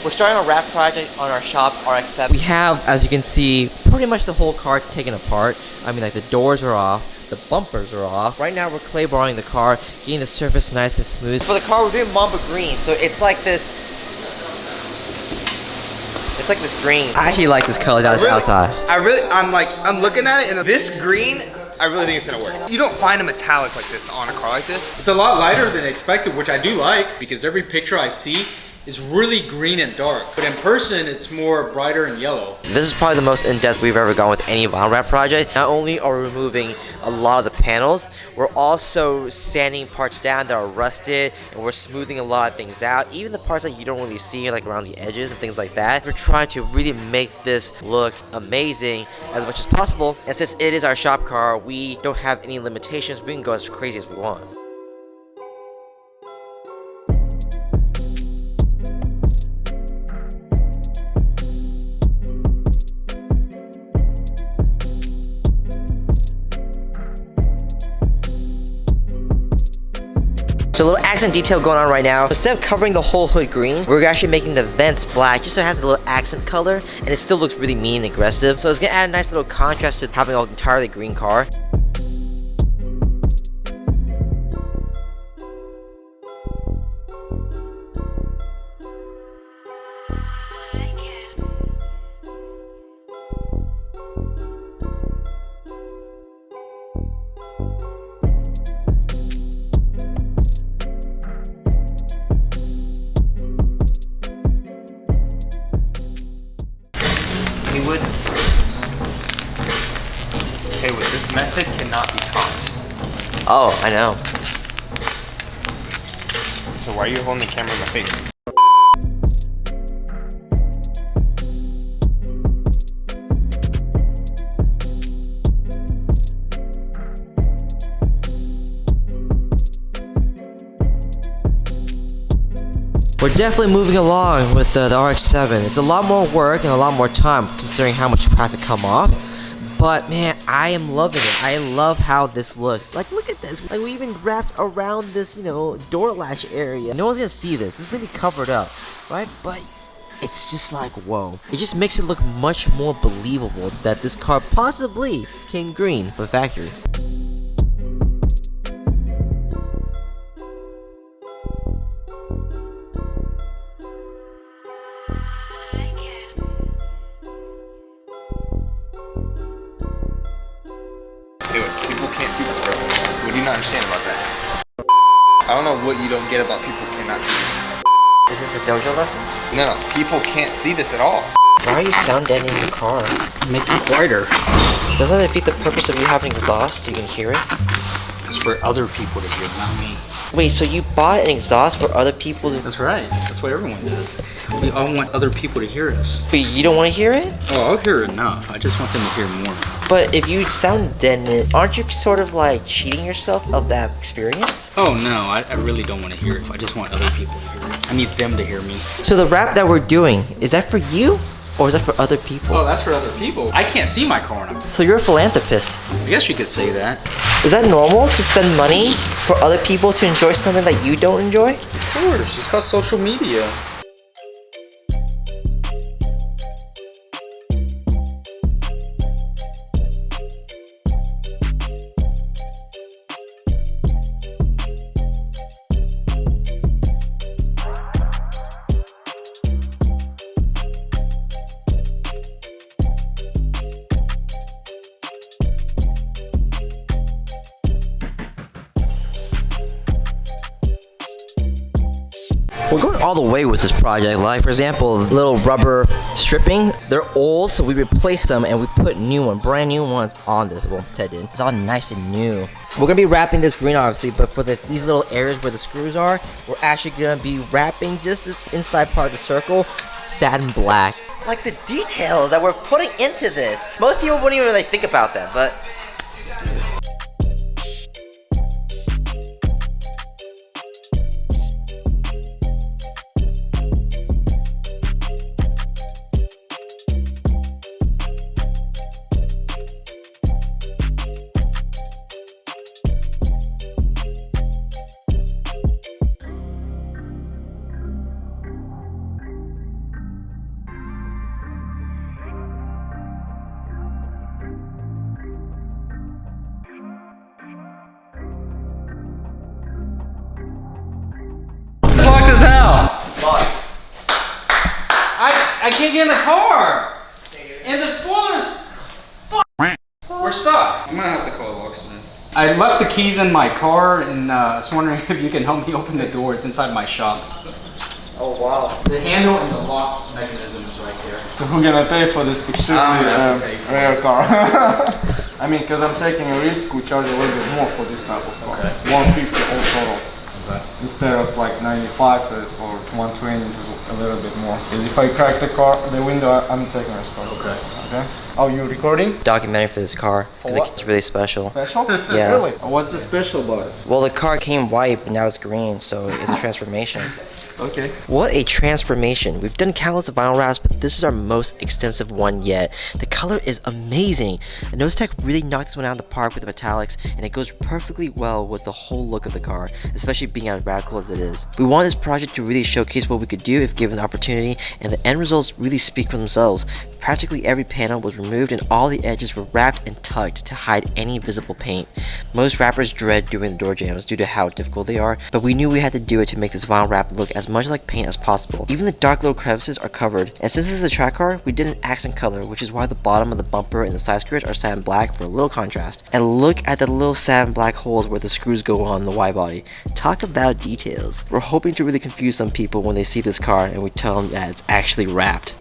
We're starting a wrap project on our shop RX-7. We have, as you can see, pretty much the whole car taken apart. I mean, like the doors are off, the bumpers are off. Right now we're Clearbrawing the car, getting the surface nice and smooth. For the car, we're doing Mamba green, so it's like this. It's like this green. I actually like this color that's outside. I'm looking at it, and this green, I really think it's gonna work. You don't find a metallic like this on a car like this. It's a lot lighter than expected, which I do like, because every picture I see is really green and dark. But in person, it's more brighter and yellow. This is probably the most in-depth we've ever gone with any vinyl wrap project. Not only are we removing a lot of the panels, we're also sanding parts down that are rusted, and we're smoothing a lot of things out. Even the parts that you don't really see, like around the edges and things like that. We're trying to really make this look amazing as much as possible. And since it is our shop car, we don't have any limitations. We can go as crazy as we want. So a little accent detail going on right now. Instead of covering the whole hood green, we're actually making the vents black just so it has a little accent color and it still looks really mean and aggressive. So it's gonna add a nice little contrast to having an entirely green car. Haywood, this method cannot be taught. Oh, I know. So why are you holding the camera in my face? We're definitely moving along with the RX-7. It's a lot more work and a lot more time considering how much has to come off. But man, I am loving it. I love how this looks. Like, look at this. Like, we even wrapped around this, you know, door latch area. No one's gonna see this. This is gonna be covered up, right? But it's just like, whoa. It just makes it look much more believable that this car possibly came green for factory. People can't see this, bro. What do you not understand about that? I don't know what you don't get about people cannot see this. Is this a dojo lesson? No, people can't see this at all. Why are you sound deadening your car? Make it quieter. Doesn't that defeat the purpose of you having exhaust so you can hear it? It's for other people to hear, not me. Wait, so you bought an exhaust for other people to... That's right. That's what everyone does. We all want other people to hear us. But you don't want to hear it? Oh, I'll hear enough. I just want them to hear more. But if you sound deaden it, aren't you sort of like cheating yourself of that experience? Oh no, I really don't want to hear it. I just want other people to hear it. I need them to hear me. So the rap that we're doing, is that for you? Or is that for other people? Oh, that's for other people. I can't see my car now. So you're a philanthropist. I guess you could say that. Is that normal to spend money for other people to enjoy something that you don't enjoy? Of course, it's called social media. We're going all the way with this project. Like, for example, little rubber stripping, they're old, so we replaced them and we put brand new ones on this. Well, Ted did. It's all nice and new. We're gonna be wrapping this green, obviously, but for these little areas where the screws are, we're actually gonna be wrapping just this inside part of the circle satin black. Like the details that we're putting into this. Most people wouldn't even really think about that, but I can't get in the car. And the spoilers. We're stuck. I'm gonna have to call a locksmith. I left the keys in my car, and I was wondering if you can help me open the door. It's inside my shop. Oh wow. The handle and the lock mechanism is right there. So who's gonna pay for this extremely rare car? I mean, because I'm taking a risk, we charge a little bit more for this type of car. Okay. 150 all total. Okay. Instead of like 95 or 120, this is a little bit more. Because if I crack the window, I'm taking responsibility. Okay. Oh, you recording? Documentary for this car because For what? it's really special. Special? Yeah. Really? What's the special about it? Well, the car came white, but now it's green, so it's a transformation. Okay. What a transformation. We've done countless of vinyl wraps, but this is our most extensive one yet. The color is amazing. Inozetek really knocked this one out of the park with the metallics, and it goes perfectly well with the whole look of the car, especially being as radical as it is. We wanted this project to really showcase what we could do if given the opportunity, and the end results really speak for themselves. Practically every panel was removed and all the edges were wrapped and tucked to hide any visible paint. Most wrappers dread doing the door jambs due to how difficult they are, but we knew we had to do it to make this vinyl wrap look as much like paint as possible. Even the dark little crevices are covered, and since this is a track car, we did an accent color, which is why the bottom of the bumper and the side skirts are satin black for a little contrast. And look at the little satin black holes where the screws go on the Y body. Talk about details. We're hoping to really confuse some people when they see this car and we tell them that it's actually wrapped.